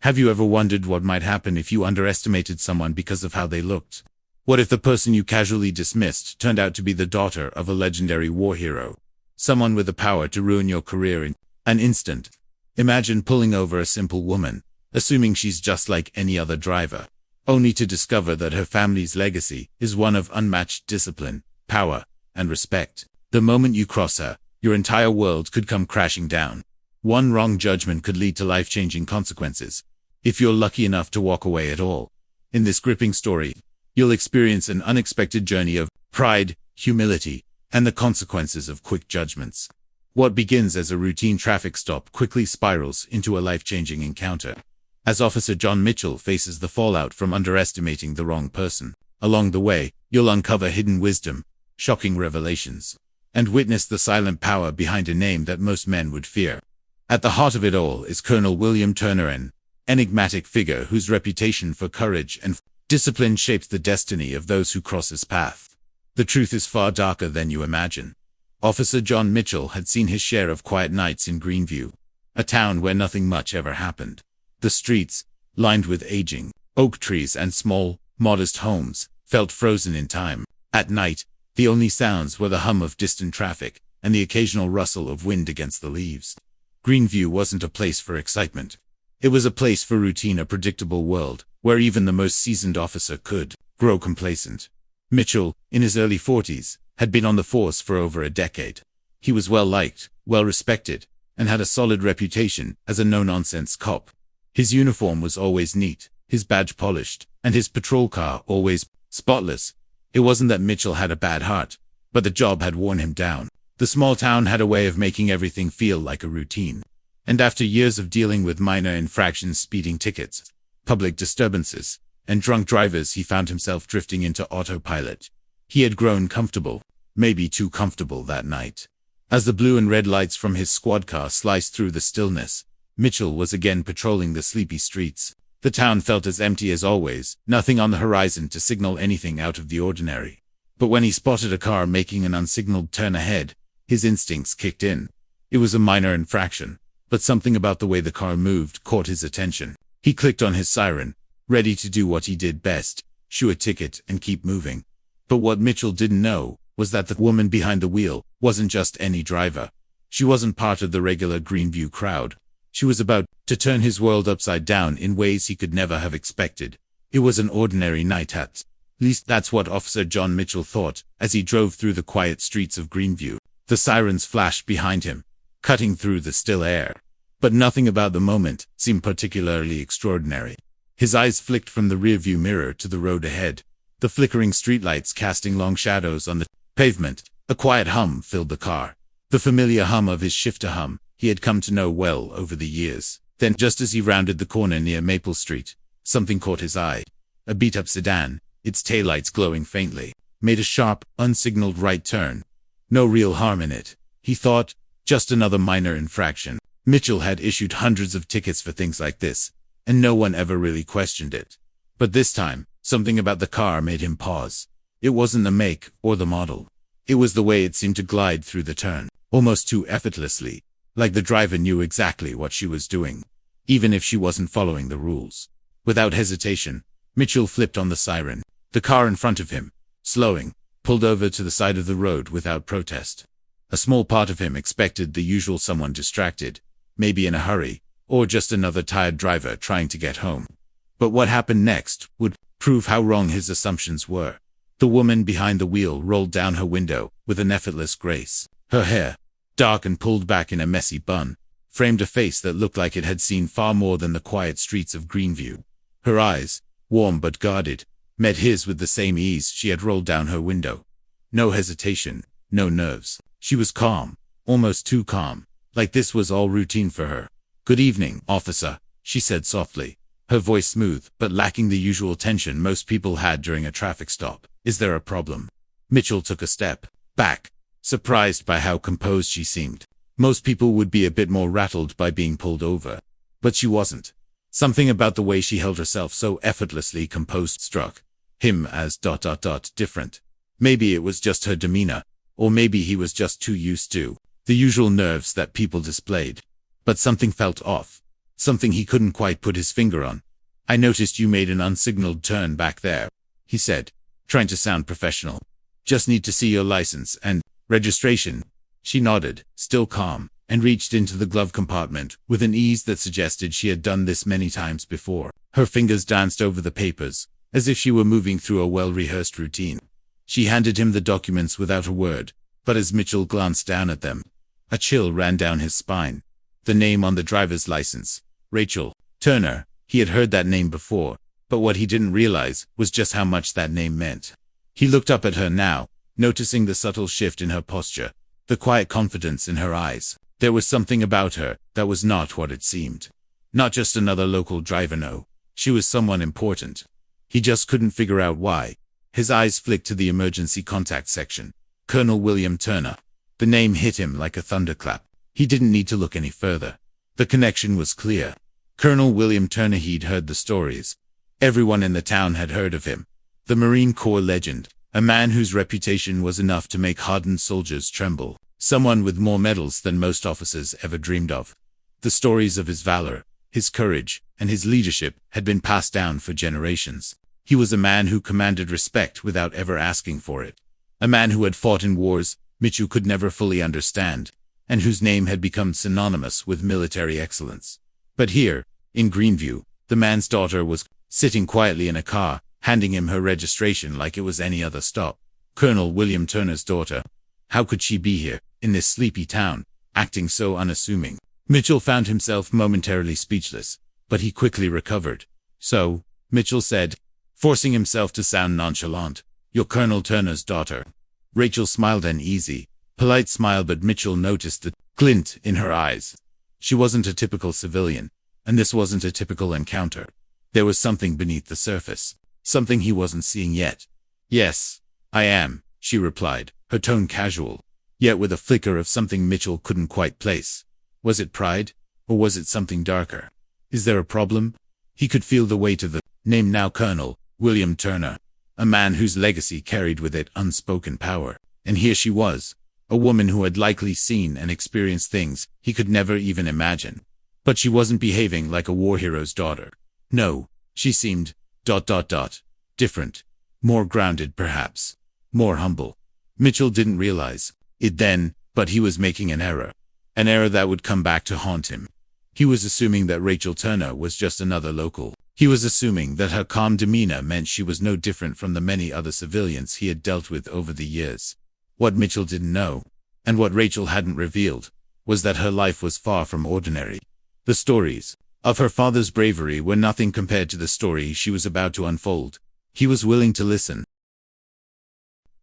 Have you ever wondered what might happen if you underestimated someone because of how they looked? What if the person you casually dismissed turned out to be the daughter of a legendary war hero? Someone with the power to ruin your career in an instant. Imagine pulling over a simple woman, assuming she's just like any other driver, only to discover that her family's legacy is one of unmatched discipline, power, and respect. The moment you cross her, your entire world could come crashing down. One wrong judgment could lead to life-changing consequences, if you're lucky enough to walk away at all. In this gripping story, you'll experience an unexpected journey of pride, humility, and the consequences of quick judgments. What begins as a routine traffic stop quickly spirals into a life-changing encounter. As Officer John Mitchell faces the fallout from underestimating the wrong person, along the way, you'll uncover hidden wisdom, shocking revelations, and witness the silent power behind a name that most men would fear. At the heart of it all is Colonel William Turner, an enigmatic figure whose reputation for courage and discipline shapes the destiny of those who cross his path. The truth is far darker than you imagine. Officer John Mitchell had seen his share of quiet nights in Greenview, a town where nothing much ever happened. The streets, lined with aging oak trees and small, modest homes, felt frozen in time. At night, the only sounds were the hum of distant traffic and the occasional rustle of wind against the leaves. Greenview wasn't a place for excitement. It was a place for routine, a predictable world, where even the most seasoned officer could grow complacent. Mitchell, in his early 40s, had been on the force for over a decade. He was well-liked, well-respected, and had a solid reputation as a no-nonsense cop. His uniform was always neat, his badge polished, and his patrol car always spotless. It wasn't that Mitchell had a bad heart, but the job had worn him down. The small town had a way of making everything feel like a routine. And after years of dealing with minor infractions, speeding tickets, public disturbances, and drunk drivers, he found himself drifting into autopilot. He had grown comfortable, maybe too comfortable that night. As the blue and red lights from his squad car sliced through the stillness, Mitchell was again patrolling the sleepy streets. The town felt as empty as always, nothing on the horizon to signal anything out of the ordinary. But when he spotted a car making an unsignaled turn ahead, his instincts kicked in. It was a minor infraction, but something about the way the car moved caught his attention. He clicked on his siren, ready to do what he did best, issue a ticket and keep moving. But what Mitchell didn't know was that the woman behind the wheel wasn't just any driver. She wasn't part of the regular Greenview crowd. She was about to turn his world upside down in ways he could never have expected. It was an ordinary night, at least that's what Officer John Mitchell thought as he drove through the quiet streets of Greenview. The sirens flashed behind him, cutting through the still air. But nothing about the moment seemed particularly extraordinary. His eyes flicked from the rearview mirror to the road ahead, the flickering streetlights casting long shadows on the pavement. A quiet hum filled the car, the familiar hum of his shifter hum he had come to know well over the years. Then, just as he rounded the corner near Maple Street, something caught his eye. A beat-up sedan, its taillights glowing faintly, made a sharp, unsignaled right turn. No real harm in it, he thought, just another minor infraction. Mitchell had issued hundreds of tickets for things like this, and no one ever really questioned it. But this time, something about the car made him pause. It wasn't the make or the model. It was the way it seemed to glide through the turn, almost too effortlessly, like the driver knew exactly what she was doing, even if she wasn't following the rules. Without hesitation, Mitchell flipped on the siren. The car in front of him, slowing, pulled over to the side of the road without protest. A small part of him expected the usual someone distracted, maybe in a hurry, or just another tired driver trying to get home. But what happened next would prove how wrong his assumptions were. The woman behind the wheel rolled down her window with an effortless grace. Her hair, dark and pulled back in a messy bun, framed a face that looked like it had seen far more than the quiet streets of Greenview. Her eyes, warm but guarded, met his with the same ease she had rolled down her window. No hesitation, no nerves. She was calm, almost too calm, like this was all routine for her. "Good evening, officer," she said softly, her voice smooth but lacking the usual tension most people had during a traffic stop. "Is there a problem?" Mitchell took a step back, surprised by how composed she seemed. Most people would be a bit more rattled by being pulled over, but she wasn't. Something about the way she held herself so effortlessly composed struck him as different. Maybe it was just her demeanor, or maybe he was just too used to the usual nerves that people displayed. But something felt off. something he couldn't quite put his finger on. "I noticed you made an unsignaled turn back there," he said, trying to sound professional. "Just need to see your license and registration." She nodded, still calm, and reached into the glove compartment with an ease that suggested she had done this many times before. Her fingers danced over the papers, as if she were moving through a well-rehearsed routine. She handed him the documents without a word, but as Mitchell glanced down at them, a chill ran down his spine. The name on the driver's license, Rachel Turner. He had heard that name before, but what he didn't realize was just how much that name meant. He looked up at her now, noticing the subtle shift in her posture, the quiet confidence in her eyes. There was something about her that was not what it seemed. Not just another local driver, no. She was someone important. He just couldn't figure out why. His eyes flicked to the emergency contact section. Colonel William Turner. The name hit him like a thunderclap. He didn't need to look any further. The connection was clear. Colonel William Turner. He'd heard the stories. Everyone in the town had heard of him. The Marine Corps legend, a man whose reputation was enough to make hardened soldiers tremble. Someone with more medals than most officers ever dreamed of. The stories of his valor, his courage, and his leadership had been passed down for generations. He was a man who commanded respect without ever asking for it. A man who had fought in wars Mitchell could never fully understand, and whose name had become synonymous with military excellence. But here, in Greenview, the man's daughter was sitting quietly in a car, handing him her registration like it was any other stop. Colonel William Turner's daughter. How could she be here, in this sleepy town, acting so unassuming? Mitchell found himself momentarily speechless, but he quickly recovered. "So," Mitchell said, forcing himself to sound nonchalant, "you're Colonel Turner's daughter." Rachel smiled, an easy, polite smile, but Mitchell noticed the glint in her eyes. She wasn't a typical civilian, and this wasn't a typical encounter. There was something beneath the surface, something he wasn't seeing yet. "Yes, I am," she replied, her tone casual, yet with a flicker of something Mitchell couldn't quite place. Was it pride, or was it something darker? Is there a problem? He could feel the weight of the name now, Colonel William Turner, a man whose legacy carried with it unspoken power. And here she was, a woman who had likely seen and experienced things he could never even imagine. But she wasn't behaving like a war hero's daughter. No, she seemed ... different. More grounded, perhaps. More humble. Mitchell didn't realize it then, but he was making an error. An error that would come back to haunt him. He was assuming that Rachel Turner was just another local. He was assuming that her calm demeanor meant she was no different from the many other civilians he had dealt with over the years. What Mitchell didn't know, and what Rachel hadn't revealed, was that her life was far from ordinary. The stories of her father's bravery were nothing compared to the story she was about to unfold. He was willing to listen.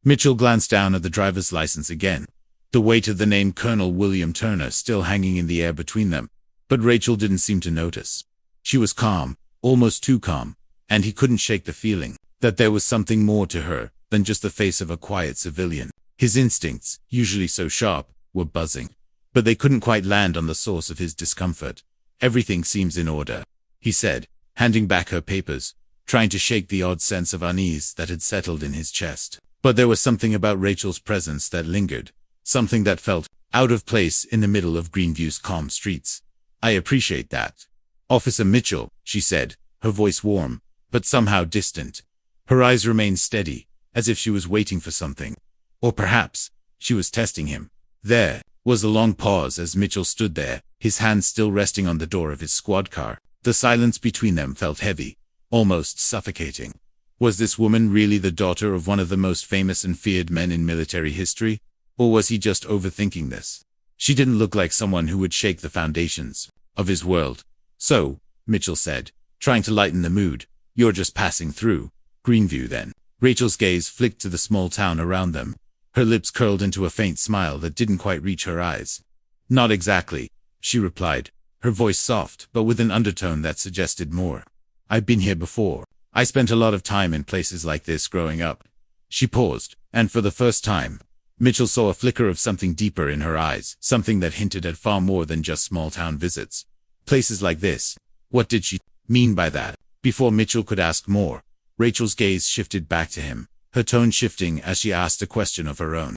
Mitchell glanced down at the driver's license again, the weight of the name Colonel William Turner still hanging in the air between them, but Rachel didn't seem to notice. She was calm, almost too calm, and he couldn't shake the feeling that there was something more to her than just the face of a quiet civilian. His instincts, usually so sharp, were buzzing, but they couldn't quite land on the source of his discomfort. "Everything seems in order," he said, handing back her papers, trying to shake the odd sense of unease that had settled in his chest. But there was something about Rachel's presence that lingered, something that felt out of place in the middle of Greenview's calm streets. "I appreciate that, Officer Mitchell," she said, her voice warm, but somehow distant. Her eyes remained steady, as if she was waiting for something. Or perhaps she was testing him. There was a long pause as Mitchell stood there, his hands still resting on the door of his squad car. The silence between them felt heavy, almost suffocating. Was this woman really the daughter of one of the most famous and feared men in military history? Or was he just overthinking this? She didn't look like someone who would shake the foundations of his world. "So," Mitchell said, trying to lighten the mood, "you're just passing through Greenview then?" Rachel's gaze flicked to the small town around them. Her lips curled into a faint smile that didn't quite reach her eyes. "Not exactly," she replied, her voice soft but with an undertone that suggested more. "I've been here before. I spent a lot of time in places like this growing up." She paused, and for the first time, Mitchell saw a flicker of something deeper in her eyes, something that hinted at far more than just small-town visits. Places like this. What did she mean by that? Before Mitchell could ask more, Rachel's gaze shifted back to him, her tone shifting as she asked a question of her own.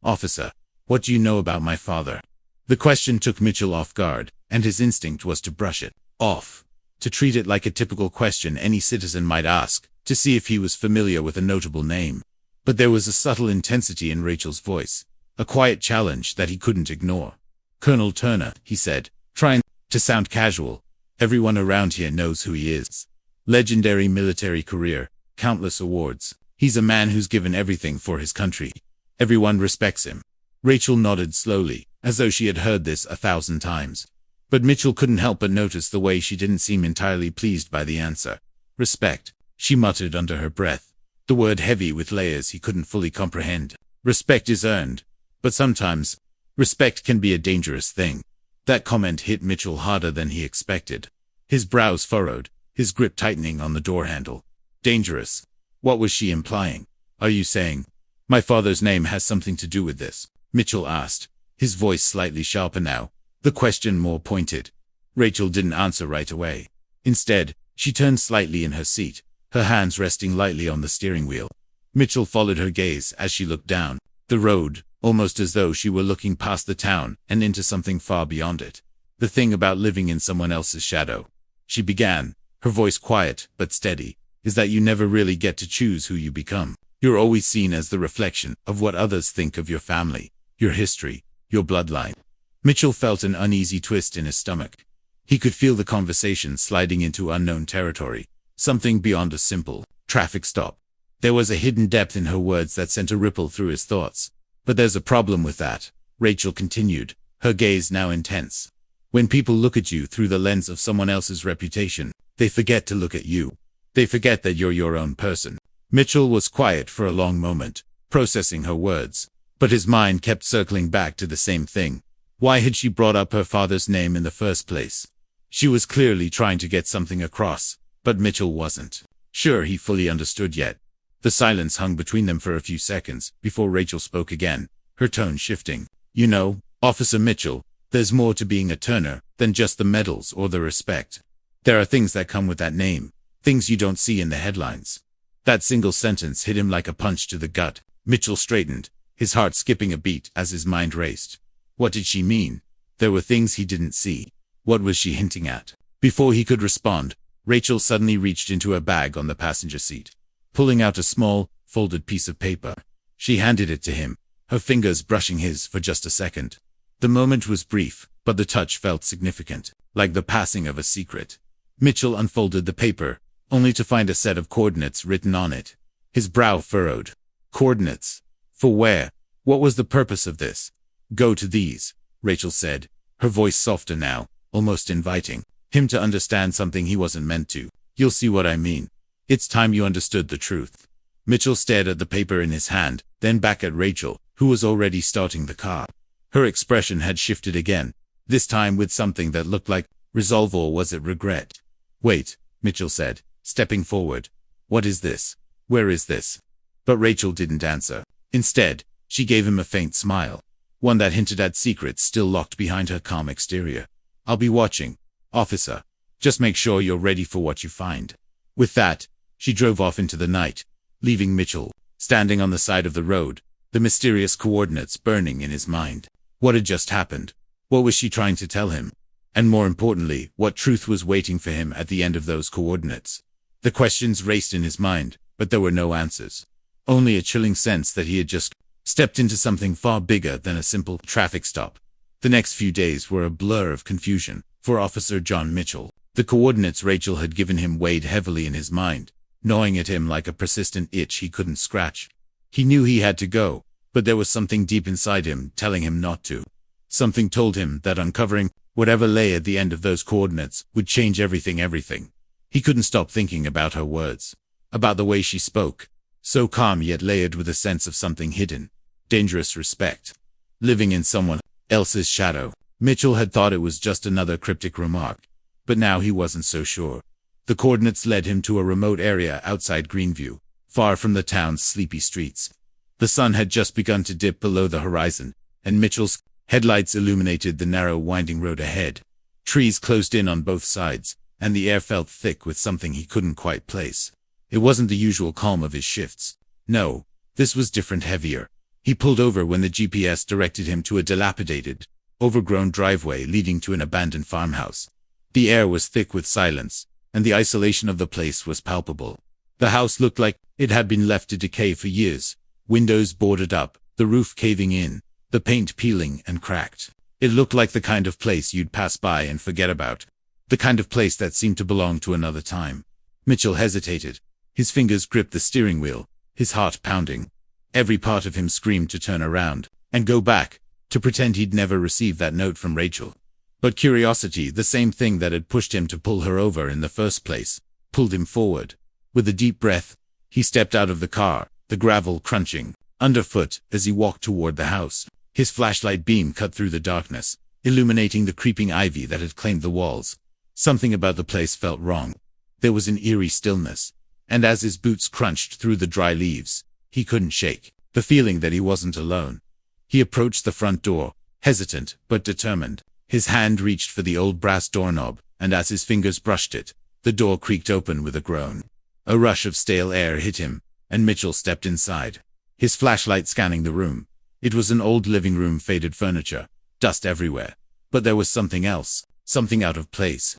"Officer, what do you know about my father?" The question took Mitchell off guard, and his instinct was to brush it off, to treat it like a typical question any citizen might ask, to see if he was familiar with a notable name. But there was a subtle intensity in Rachel's voice, a quiet challenge that he couldn't ignore. "Colonel Turner," he said, trying to sound casual. "Everyone around here knows who he is. Legendary military career, countless awards. He's a man who's given everything for his country. Everyone respects him." Rachel nodded slowly, as though she had heard this 1,000 times. But Mitchell couldn't help but notice the way she didn't seem entirely pleased by the answer. "Respect," she muttered under her breath, the word heavy with layers he couldn't fully comprehend. "Respect is earned. But sometimes, respect can be a dangerous thing." That comment hit Mitchell harder than he expected. His brows furrowed, his grip tightening on the door handle. Dangerous? What was she implying? "Are you saying my father's name has something to do with this?" Mitchell asked, his voice slightly sharper now, the question more pointed. Rachel didn't answer right away. Instead, she turned slightly in her seat, her hands resting lightly on the steering wheel. Mitchell followed her gaze as she looked down the road, almost as though she were looking past the town and into something far beyond it. "The thing about living in someone else's shadow," she began, her voice quiet but steady, "is that you never really get to choose who you become. You're always seen as the reflection of what others think of your family, your history, your bloodline." Mitchell felt an uneasy twist in his stomach. He could feel the conversation sliding into unknown territory, something beyond a simple traffic stop. There was a hidden depth in her words that sent a ripple through his thoughts. "But there's a problem with that," Rachel continued, her gaze now intense. "When people look at you through the lens of someone else's reputation, they forget to look at you. They forget that you're your own person." Mitchell was quiet for a long moment, processing her words, but his mind kept circling back to the same thing. Why had she brought up her father's name in the first place? She was clearly trying to get something across, but Mitchell wasn't sure he fully understood yet. The silence hung between them for a few seconds before Rachel spoke again, her tone shifting. "You know, Officer Mitchell, there's more to being a Turner than just the medals or the respect. There are things that come with that name, things you don't see in the headlines." That single sentence hit him like a punch to the gut. Mitchell straightened, his heart skipping a beat as his mind raced. What did she mean? There were things he didn't see. What was she hinting at? Before he could respond, Rachel suddenly reached into a bag on the passenger seat. Pulling out a small, folded piece of paper, she handed it to him, her fingers brushing his for just a second. The moment was brief, but the touch felt significant, like the passing of a secret. Mitchell unfolded the paper, only to find a set of coordinates written on it. His brow furrowed. Coordinates? For where? What was the purpose of this? "Go to these," Rachel said, her voice softer now, almost inviting him to understand something he wasn't meant to. "You'll see what I mean. It's time you understood the truth." Mitchell stared at the paper in his hand, then back at Rachel, who was already starting the car. Her expression had shifted again, this time with something that looked like resolve, or was it regret? "Wait," Mitchell said, stepping forward. "What is this? Where is this?" But Rachel didn't answer. Instead, she gave him a faint smile, one that hinted at secrets still locked behind her calm exterior. "I'll be watching, officer. Just make sure you're ready for what you find." With that, she drove off into the night, leaving Mitchell standing on the side of the road, the mysterious coordinates burning in his mind. What had just happened? What was she trying to tell him? And more importantly, what truth was waiting for him at the end of those coordinates? The questions raced in his mind, but there were no answers. Only a chilling sense that he had just stepped into something far bigger than a simple traffic stop. The next few days were a blur of confusion for Officer John Mitchell. The coordinates Rachel had given him weighed heavily in his mind, gnawing at him like a persistent itch he couldn't scratch. He knew he had to go, but there was something deep inside him telling him not to. Something told him that uncovering whatever lay at the end of those coordinates would change everything. He couldn't stop thinking about her words, about the way she spoke, so calm yet layered with a sense of something hidden. Dangerous respect. Living in someone else's shadow. Mitchell had thought it was just another cryptic remark, but now he wasn't so sure. The coordinates led him to a remote area outside Greenview, far from the town's sleepy streets. The sun had just begun to dip below the horizon, and Mitchell's headlights illuminated the narrow winding road ahead. Trees closed in on both sides, and the air felt thick with something he couldn't quite place. It wasn't the usual calm of his shifts. No, this was different, heavier. He pulled over when the GPS directed him to a dilapidated, overgrown driveway leading to an abandoned farmhouse. The air was thick with silence, and the isolation of the place was palpable. The house looked like it had been left to decay for years, windows boarded up, the roof caving in, the paint peeling and cracked. It looked like the kind of place you'd pass by and forget about, the kind of place that seemed to belong to another time. Mitchell hesitated. His fingers gripped the steering wheel, his heart pounding. Every part of him screamed to turn around and go back, to pretend he'd never received that note from Rachel. But curiosity, the same thing that had pushed him to pull her over in the first place, pulled him forward. With a deep breath, he stepped out of the car, the gravel crunching underfoot as he walked toward the house. His flashlight beam cut through the darkness, illuminating the creeping ivy that had claimed the walls. Something about the place felt wrong. There was an eerie stillness, and as his boots crunched through the dry leaves, he couldn't shake the feeling that he wasn't alone. He approached the front door, hesitant but determined. His hand reached for the old brass doorknob, and as his fingers brushed it, the door creaked open with a groan. A rush of stale air hit him, and Mitchell stepped inside, his flashlight scanning the room. It was an old living room, faded furniture, dust everywhere. But there was something else, something out of place.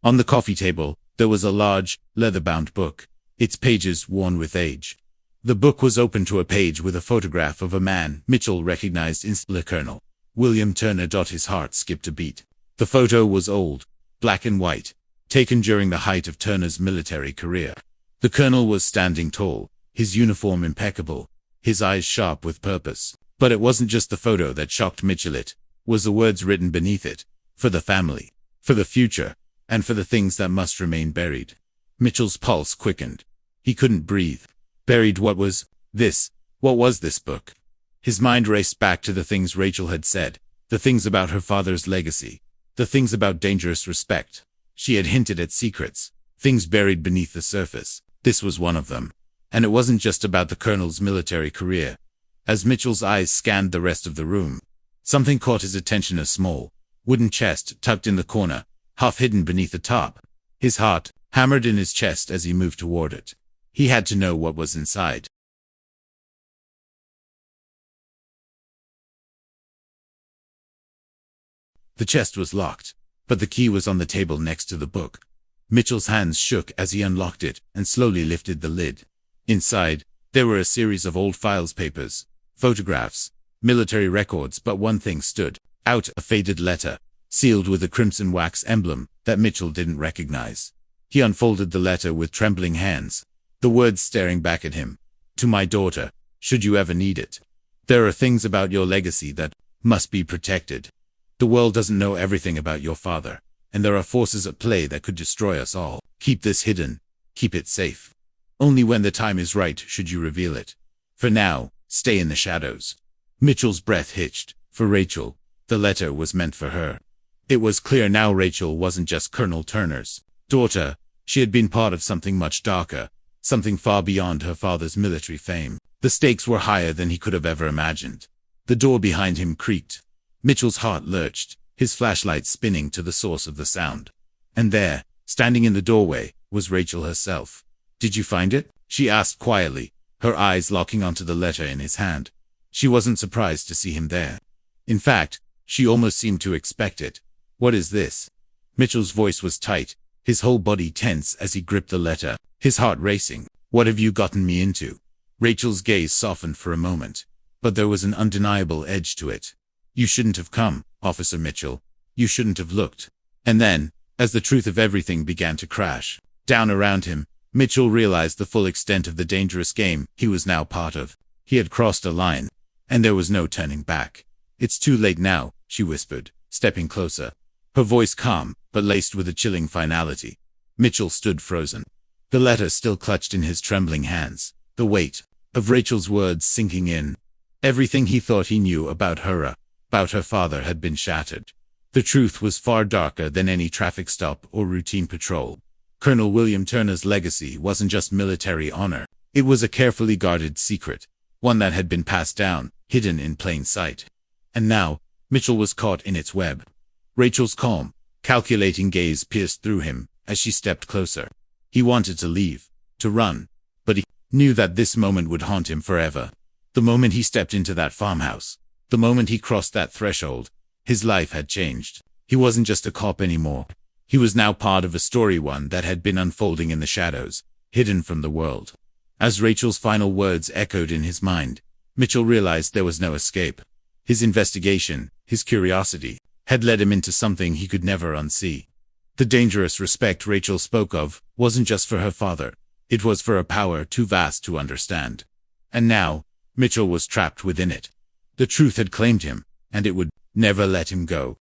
On the coffee table, there was a large, leather-bound book, its pages worn with age. The book was open to a page with a photograph of a man Mitchell recognized instantly. Colonel William Turner. His heart skipped a beat. The photo was old, black and white, taken during the height of Turner's military career. The colonel was standing tall, his uniform impeccable, his eyes sharp with purpose. But it wasn't just the photo that shocked Mitchell. It was the words written beneath it. For the family, for the future, and for the things that must remain buried. Mitchell's pulse quickened. He couldn't breathe. Buried? What was this? What was this book? His mind raced back to the things Rachel had said, the things about her father's legacy, the things about dangerous respect. She had hinted at secrets, things buried beneath the surface. This was one of them. And it wasn't just about the colonel's military career. As Mitchell's eyes scanned the rest of the room, something caught his attention. A small, wooden chest tucked in the corner, half hidden beneath the top. His heart hammered in his chest as he moved toward it. He had to know what was inside. The chest was locked, but the key was on the table next to the book. Mitchell's hands shook as he unlocked it and slowly lifted the lid. Inside, there were a series of old files, papers, photographs, military records, but one thing stood out: a faded letter, sealed with a crimson wax emblem that Mitchell didn't recognize. He unfolded the letter with trembling hands, the words staring back at him. To my daughter, should you ever need it. There are things about your legacy that must be protected. The world doesn't know everything about your father, and there are forces at play that could destroy us all. Keep this hidden. Keep it safe. Only when the time is right should you reveal it. For now, stay in the shadows. Mitchell's breath hitched. For Rachel, the letter was meant for her. It was clear now Rachel wasn't just Colonel Turner's daughter. She had been part of something much darker, something far beyond her father's military fame. The stakes were higher than he could have ever imagined. The door behind him creaked. Mitchell's heart lurched, his flashlight spinning to the source of the sound. And there, standing in the doorway, was Rachel herself. Did you find it? She asked quietly, her eyes locking onto the letter in his hand. She wasn't surprised to see him there. In fact, she almost seemed to expect it. What is this? Mitchell's voice was tight, his whole body tense as he gripped the letter, his heart racing. What have you gotten me into? Rachel's gaze softened for a moment, but there was an undeniable edge to it. You shouldn't have come, Officer Mitchell. You shouldn't have looked. And then, as the truth of everything began to crash down around him, Mitchell realized the full extent of the dangerous game he was now part of. He had crossed a line, and there was no turning back. It's too late now, she whispered, stepping closer, her voice calm, but laced with a chilling finality. Mitchell stood frozen, the letter still clutched in his trembling hands, the weight of Rachel's words sinking in. Everything he thought he knew about her father had been shattered. The truth was far darker than any traffic stop or routine patrol. Colonel William Turner's legacy wasn't just military honor. It was a carefully guarded secret, one that had been passed down, hidden in plain sight. And now, Mitchell was caught in its web. Rachel's calm, calculating gaze pierced through him as she stepped closer. He wanted to leave, to run, but he knew that this moment would haunt him forever. The moment he stepped into that farmhouse, the moment he crossed that threshold, his life had changed. He wasn't just a cop anymore. He was now part of a story, one that had been unfolding in the shadows, hidden from the world. As Rachel's final words echoed in his mind, Mitchell realized there was no escape. His investigation, his curiosity, had led him into something he could never unsee. The dangerous respect Rachel spoke of wasn't just for her father. It was for a power too vast to understand. And now, Mitchell was trapped within it. The truth had claimed him, and it would never let him go.